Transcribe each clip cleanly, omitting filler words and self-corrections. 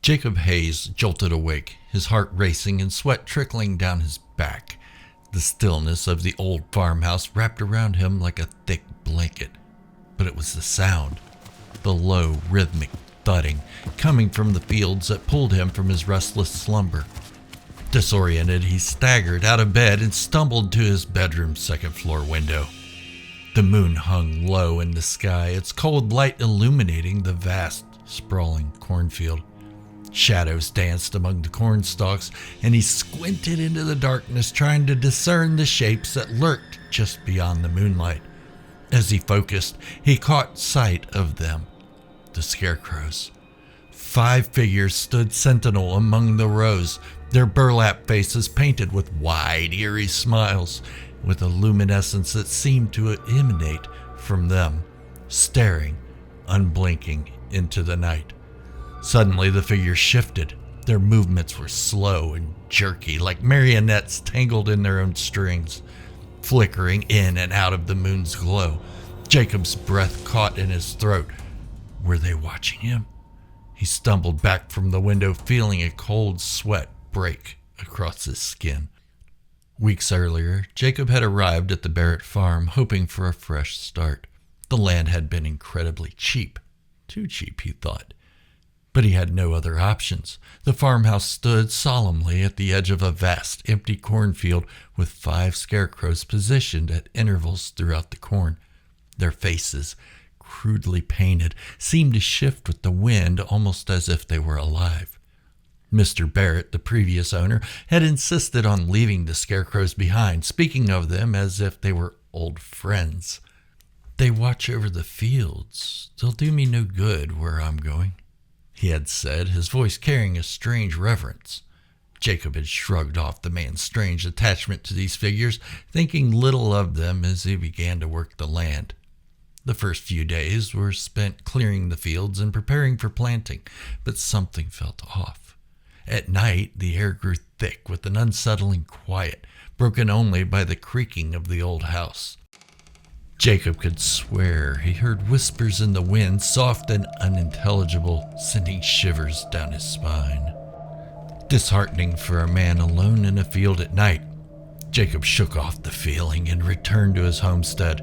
Jacob Hayes jolted awake, his heart racing and sweat trickling down his back. The stillness of the old farmhouse wrapped around him like a thick blanket. But it was the sound, the low, rhythmic thudding, coming from the fields that pulled him from his restless slumber. Disoriented, he staggered out of bed and stumbled to his bedroom's second-floor window. The moon hung low in the sky, its cold light illuminating the vast, sprawling cornfield. Shadows danced among the corn stalks, and he squinted into the darkness, trying to discern the shapes that lurked just beyond the moonlight. As he focused, he caught sight of them, the scarecrows. 5 figures stood sentinel among the rows, their burlap faces painted with wide, eerie smiles, with a luminescence that seemed to emanate from them, staring, unblinking, into the night. Suddenly the figures shifted. Their movements were slow and jerky, like marionettes tangled in their own strings, flickering in and out of the moon's glow. Jacob's breath caught in his throat. Were they watching him? He stumbled back from the window, feeling a cold sweat break across his skin. Weeks earlier, Jacob had arrived at the Barrett farm, hoping for a fresh start. The land had been incredibly cheap. Too cheap, he thought. But he had no other options. The farmhouse stood solemnly at the edge of a vast, empty cornfield with 5 scarecrows positioned at intervals throughout the corn. Their faces, crudely painted, seemed to shift with the wind almost as if they were alive. Mr. Barrett, the previous owner, had insisted on leaving the scarecrows behind, speaking of them as if they were old friends. "They watch over the fields. They'll do me no good where I'm going," he had said, his voice carrying a strange reverence. Jacob had shrugged off the man's strange attachment to these figures, thinking little of them as he began to work the land. The first few days were spent clearing the fields and preparing for planting, but something felt off. At night, the air grew thick with an unsettling quiet, broken only by the creaking of the old house. Jacob could swear he heard whispers in the wind, soft and unintelligible, sending shivers down his spine. Disheartening for a man alone in a field at night, Jacob shook off the feeling and returned to his homestead,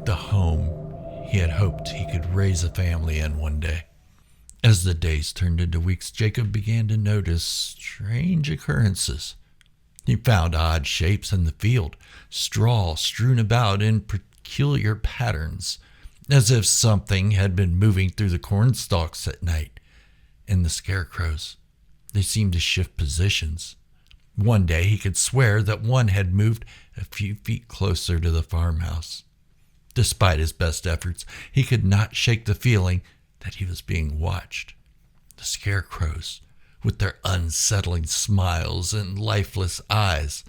the home he had hoped he could raise a family in one day. As the days turned into weeks, Jacob began to notice strange occurrences. He found odd shapes in the field, straw strewn about in peculiar patterns, as if something had been moving through the corn stalks at night. And the scarecrows, they seemed to shift positions. One day he could swear that one had moved a few feet closer to the farmhouse. Despite his best efforts, he could not shake the feeling that he was being watched. The scarecrows, with their unsettling smiles and lifeless eyes,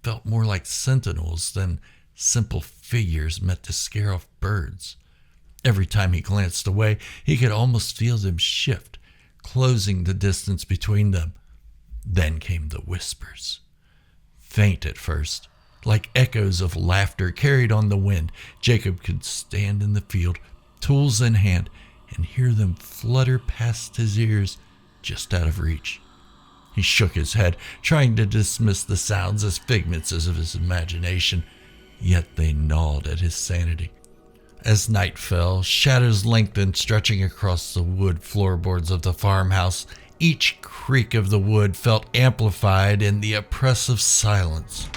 felt more like sentinels than simple figures meant to scare off birds. Every time he glanced away, he could almost feel them shift, closing the distance between them. Then came the whispers. Faint at first, like echoes of laughter carried on the wind, Jacob could stand in the field, tools in hand, and hear them flutter past his ears, just out of reach. He shook his head, trying to dismiss the sounds as figments of his imagination, yet they gnawed at his sanity. As night fell, shadows lengthened, stretching across the wood floorboards of the farmhouse. Each creak of the wood felt amplified in the oppressive silence.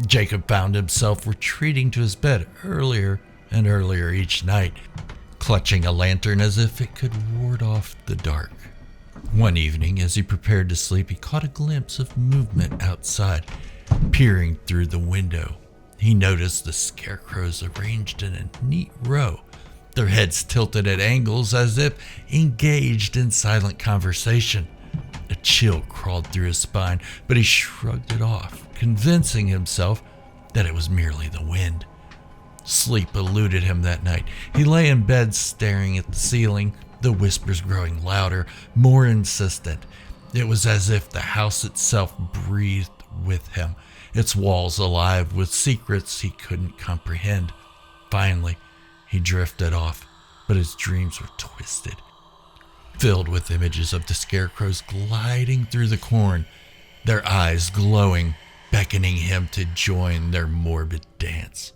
Jacob found himself retreating to his bed earlier and earlier each night, clutching a lantern as if it could ward off the dark. One evening, as he prepared to sleep, he caught a glimpse of movement outside. Peering through the window, he noticed the scarecrows arranged in a neat row, their heads tilted at angles as if engaged in silent conversation. A chill crawled through his spine, but he shrugged it off, convincing himself that it was merely the wind. Sleep eluded him that night. He lay in bed staring at the ceiling, the whispers growing louder, more insistent. It was as if the house itself breathed with him, its walls alive with secrets he couldn't comprehend. Finally, he drifted off, but his dreams were twisted. filled with images of the scarecrows gliding through the corn, their eyes glowing, beckoning him to join their morbid dance.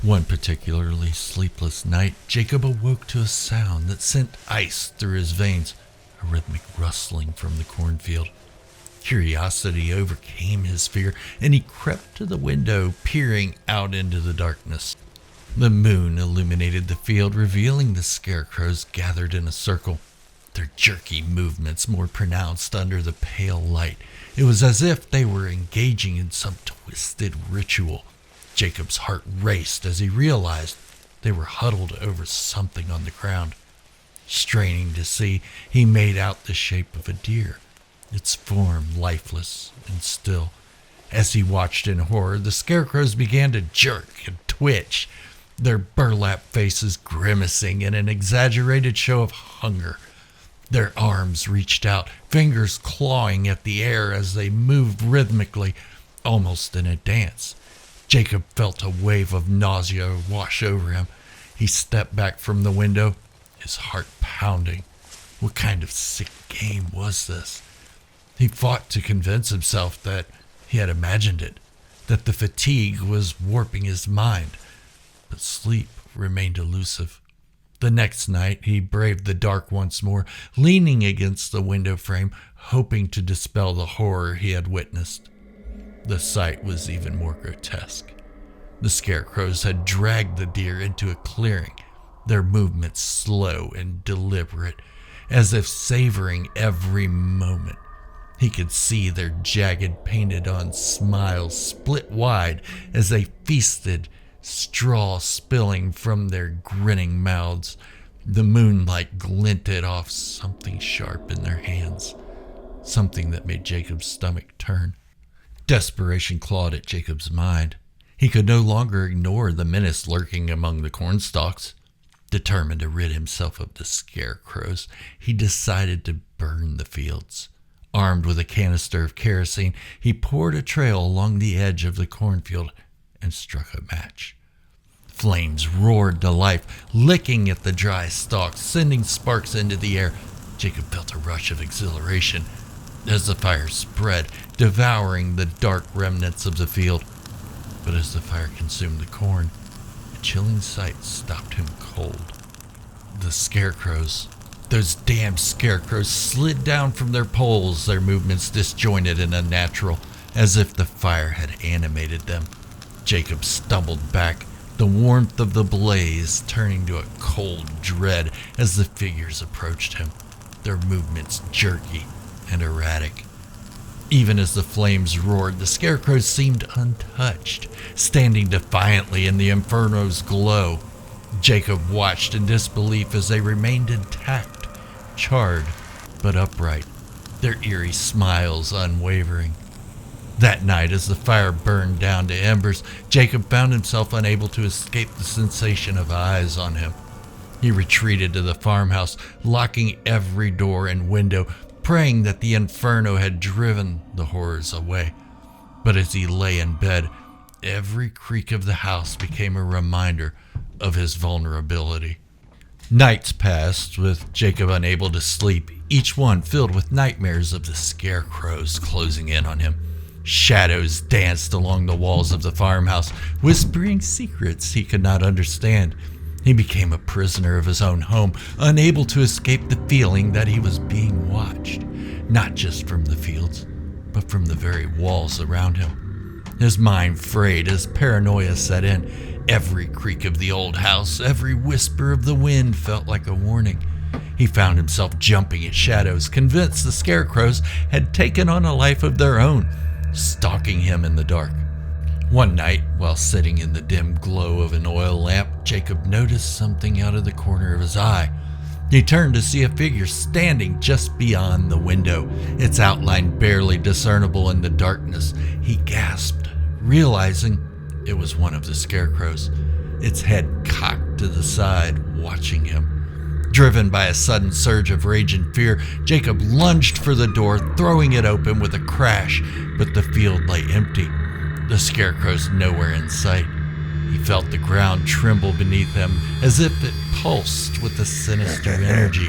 One particularly sleepless night, Jacob awoke to a sound that sent ice through his veins, a rhythmic rustling from the cornfield. Curiosity overcame his fear, and he crept to the window, peering out into the darkness. The moon illuminated the field, revealing the scarecrows gathered in a circle, their jerky movements more pronounced under the pale light. It was as if they were engaging in some twisted ritual. Jacob's heart raced as he realized they were huddled over something on the ground. Straining to see, he made out the shape of a deer, its form lifeless and still. As he watched in horror, the scarecrows began to jerk and twitch, their burlap faces grimacing in an exaggerated show of hunger. Their arms reached out, fingers clawing at the air as they moved rhythmically, almost in a dance. Jacob felt a wave of nausea wash over him. He stepped back from the window, his heart pounding. What kind of sick game was this? He fought to convince himself that he had imagined it, that the fatigue was warping his mind. But sleep remained elusive. The next night, he braved the dark once more, leaning against the window frame, hoping to dispel the horror he had witnessed. The sight was even more grotesque. The scarecrows had dragged the deer into a clearing, their movements slow and deliberate, as if savoring every moment. He could see their jagged, painted-on smiles split wide as they feasted, straw spilling from their grinning mouths. The moonlight glinted off something sharp in their hands, something that made Jacob's stomach turn. Desperation clawed at Jacob's mind. He could no longer ignore the menace lurking among the cornstalks. Determined to rid himself of the scarecrows, he decided to burn the fields. Armed with a canister of kerosene, he poured a trail along the edge of the cornfield and struck a match. Flames roared to life, licking at the dry stalks, sending sparks into the air. Jacob felt a rush of exhilaration as the fire spread, devouring the dark remnants of the field. But as the fire consumed the corn, a chilling sight stopped him cold. The scarecrows, those damn scarecrows, slid down from their poles, their movements disjointed and unnatural, as if the fire had animated them. Jacob stumbled back, the warmth of the blaze turning to a cold dread as the figures approached him, their movements jerky and erratic. Even as the flames roared, the scarecrows seemed untouched, standing defiantly in the inferno's glow. Jacob watched in disbelief as they remained intact, charred but upright, their eerie smiles unwavering. That night, as the fire burned down to embers, Jacob found himself unable to escape the sensation of eyes on him. He retreated to the farmhouse, locking every door and window, praying that the inferno had driven the horrors away. But as he lay in bed, every creak of the house became a reminder of his vulnerability. Nights passed, with Jacob unable to sleep, each one filled with nightmares of the scarecrows closing in on him. Shadows danced along the walls of the farmhouse, whispering secrets he could not understand. He became a prisoner of his own home, unable to escape the feeling that he was being watched, not just from the fields, but from the very walls around him. His mind frayed as paranoia set in. Every creak of the old house, every whisper of the wind felt like a warning. He found himself jumping at shadows, convinced the scarecrows had taken on a life of their own, stalking him in the dark. One night, while sitting in the dim glow of an oil lamp, Jacob noticed something out of the corner of his eye. He turned to see a figure standing just beyond the window, its outline barely discernible in the darkness. He gasped, realizing it was one of the scarecrows, its head cocked to the side, watching him. Driven by a sudden surge of rage and fear, Jacob lunged for the door, throwing it open with a crash, but the field lay empty. The scarecrow's nowhere in sight. He felt the ground tremble beneath him as if it pulsed with a sinister energy.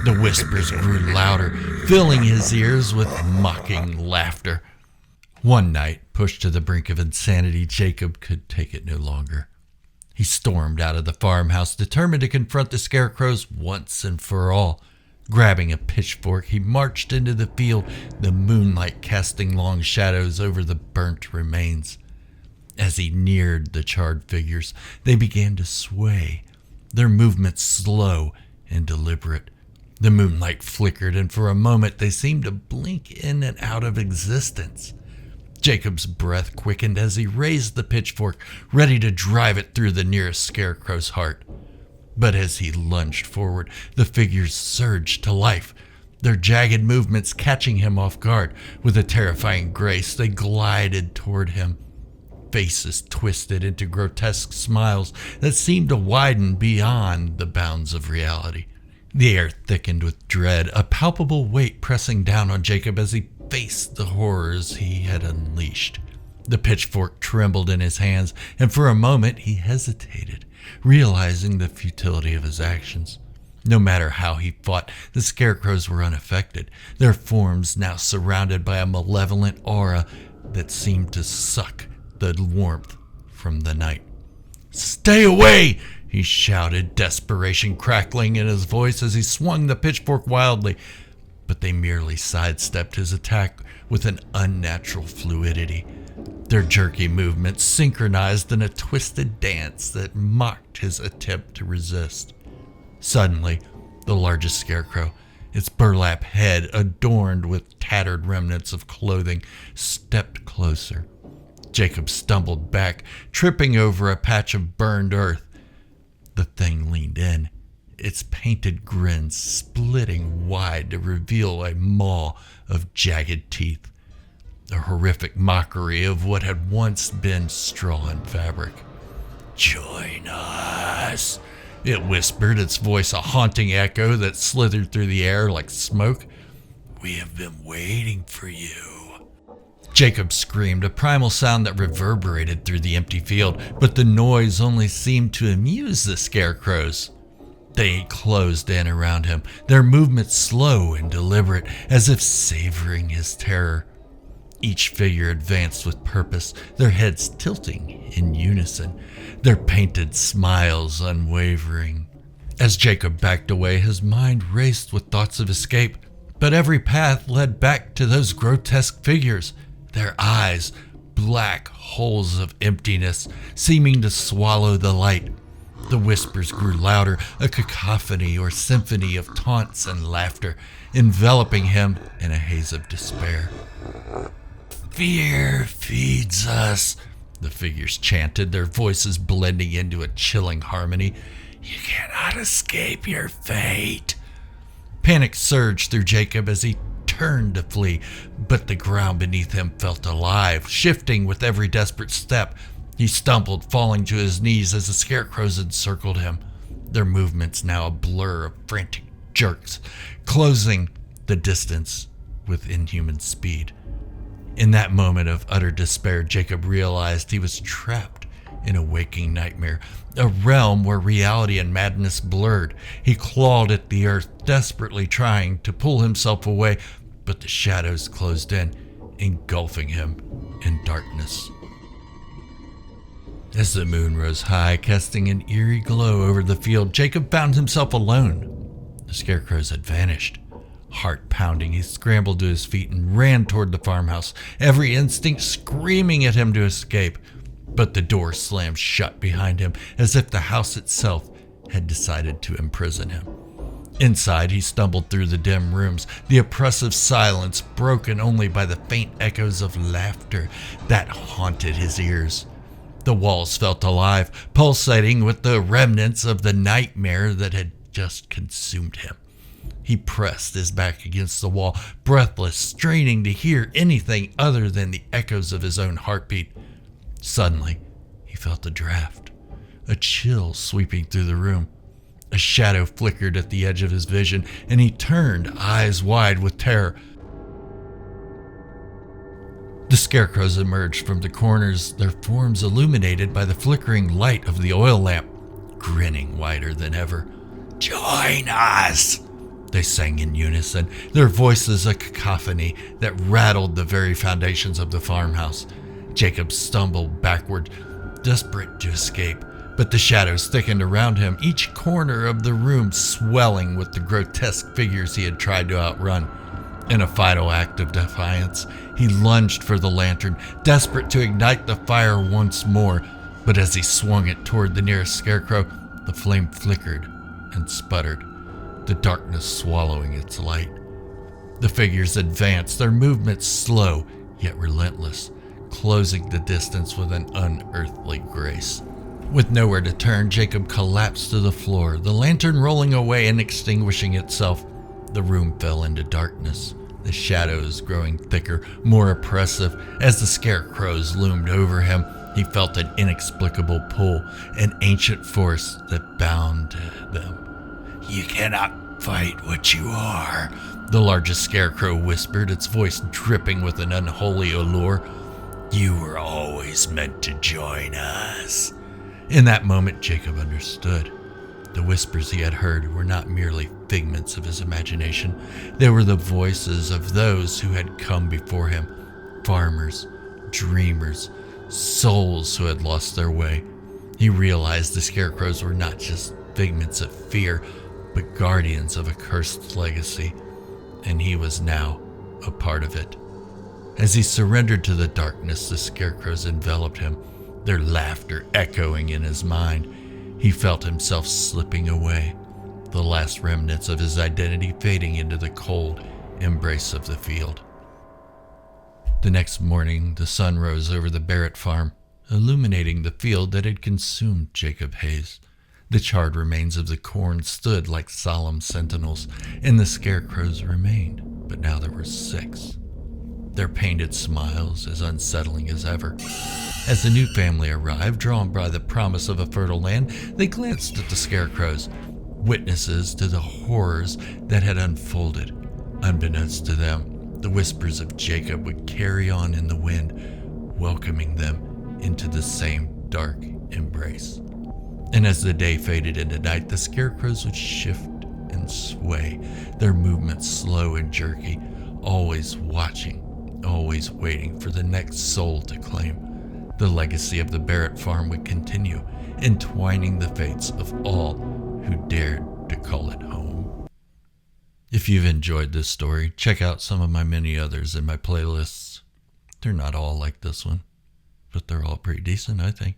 The whispers grew louder, filling his ears with mocking laughter. One night, pushed to the brink of insanity, Jacob could take it no longer. He stormed out of the farmhouse, determined to confront the scarecrows once and for all. Grabbing a pitchfork, he marched into the field, the moonlight casting long shadows over the burnt remains. As he neared the charred figures, they began to sway, their movements slow and deliberate. The moonlight flickered, and for a moment they seemed to blink in and out of existence. Jacob's breath quickened as he raised the pitchfork, ready to drive it through the nearest scarecrow's heart. But as he lunged forward, the figures surged to life, their jagged movements catching him off guard. With a terrifying grace, they glided toward him, faces twisted into grotesque smiles that seemed to widen beyond the bounds of reality. The air thickened with dread, a palpable weight pressing down on Jacob as he faced the horrors he had unleashed. The pitchfork trembled in his hands, and for a moment he hesitated, realizing the futility of his actions. No matter how he fought, the scarecrows were unaffected, their forms now surrounded by a malevolent aura that seemed to suck the warmth from the night. "Stay away!" he shouted, desperation crackling in his voice as he swung the pitchfork wildly. But they merely sidestepped his attack with an unnatural fluidity, their jerky movements synchronized in a twisted dance that mocked his attempt to resist. Suddenly, the largest scarecrow, its burlap head adorned with tattered remnants of clothing, stepped closer. Jacob stumbled back, tripping over a patch of burned earth. The thing leaned in, its painted grin splitting wide to reveal a maw of jagged teeth, a horrific mockery of what had once been straw and fabric. "Join us," it whispered, its voice a haunting echo that slithered through the air like smoke. "We have been waiting for you." Jacob screamed, a primal sound that reverberated through the empty field, but the noise only seemed to amuse the scarecrows. They closed in around him, their movements slow and deliberate, as if savoring his terror. Each figure advanced with purpose, their heads tilting in unison, their painted smiles unwavering. As Jacob backed away, his mind raced with thoughts of escape, but every path led back to those grotesque figures, their eyes black holes of emptiness, seeming to swallow the light. The whispers grew louder, a cacophony or symphony of taunts and laughter, enveloping him in a haze of despair. "Fear feeds us," the figures chanted, their voices blending into a chilling harmony. "You cannot escape your fate." Panic surged through Jacob as he turned to flee, but the ground beneath him felt alive, shifting with every desperate step. He stumbled, falling to his knees as the scarecrows encircled him, their movements now a blur of frantic jerks, closing the distance with inhuman speed. In that moment of utter despair, Jacob realized he was trapped in a waking nightmare, a realm where reality and madness blurred. He clawed at the earth, desperately trying to pull himself away, but the shadows closed in, engulfing him in darkness. As the moon rose high, casting an eerie glow over the field, Jacob found himself alone. The scarecrows had vanished. Heart pounding, he scrambled to his feet and ran toward the farmhouse, every instinct screaming at him to escape. But the door slammed shut behind him, as if the house itself had decided to imprison him. Inside, he stumbled through the dim rooms, the oppressive silence broken only by the faint echoes of laughter that haunted his ears. The walls felt alive, pulsating with the remnants of the nightmare that had just consumed him. He pressed his back against the wall, breathless, straining to hear anything other than the echoes of his own heartbeat. Suddenly, he felt a draft, a chill sweeping through the room. A shadow flickered at the edge of his vision, and he turned, eyes wide with terror. The scarecrows emerged from the corners, their forms illuminated by the flickering light of the oil lamp, grinning wider than ever. "Join us!" They sang in unison, their voices a cacophony that rattled the very foundations of the farmhouse. Jacob stumbled backward, desperate to escape, but the shadows thickened around him, each corner of the room swelling with the grotesque figures he had tried to outrun. In a final act of defiance, he lunged for the lantern, desperate to ignite the fire once more, but as he swung it toward the nearest scarecrow, the flame flickered and sputtered, the darkness swallowing its light. The figures advanced, their movements slow yet relentless, closing the distance with an unearthly grace. With nowhere to turn, Jacob collapsed to the floor, the lantern rolling away and extinguishing itself. The room fell into darkness, the shadows growing thicker, more oppressive. As the scarecrows loomed over him, he felt an inexplicable pull, an ancient force that bound them. "You cannot fight what you are," the largest scarecrow whispered, its voice dripping with an unholy allure. "You were always meant to join us." In that moment, Jacob understood. The whispers he had heard were not merely figments of his imagination. They were the voices of those who had come before him, farmers, dreamers, souls who had lost their way. He realized the scarecrows were not just figments of fear, but guardians of a cursed legacy, and he was now a part of it. As he surrendered to the darkness, the scarecrows enveloped him, their laughter echoing in his mind. He felt himself slipping away, the last remnants of his identity fading into the cold embrace of the field. The next morning, the sun rose over the Barrett farm, illuminating the field that had consumed Jacob Hayes. The charred remains of the corn stood like solemn sentinels, and the scarecrows remained, but now there were 6. Their painted smiles as unsettling as ever. As the new family arrived, drawn by the promise of a fertile land, they glanced at the scarecrows, witnesses to the horrors that had unfolded. Unbeknownst to them, the whispers of Jacob would carry on in the wind, welcoming them into the same dark embrace. And as the day faded into night, the scarecrows would shift and sway, their movements slow and jerky, always watching, always waiting for the next soul to claim. The legacy of the Barrett farm would continue, entwining the fates of all who dared to call it home. If you've enjoyed this story, check out some of my many others in my playlists. They're not all like this one, but they're all pretty decent, I think.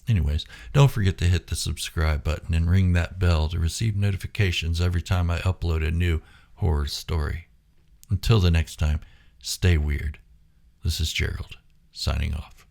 Anyways, don't forget to hit the subscribe button and ring that bell to receive notifications every time I upload a new horror story. Until the next time, stay weird. This is Gerald, signing off.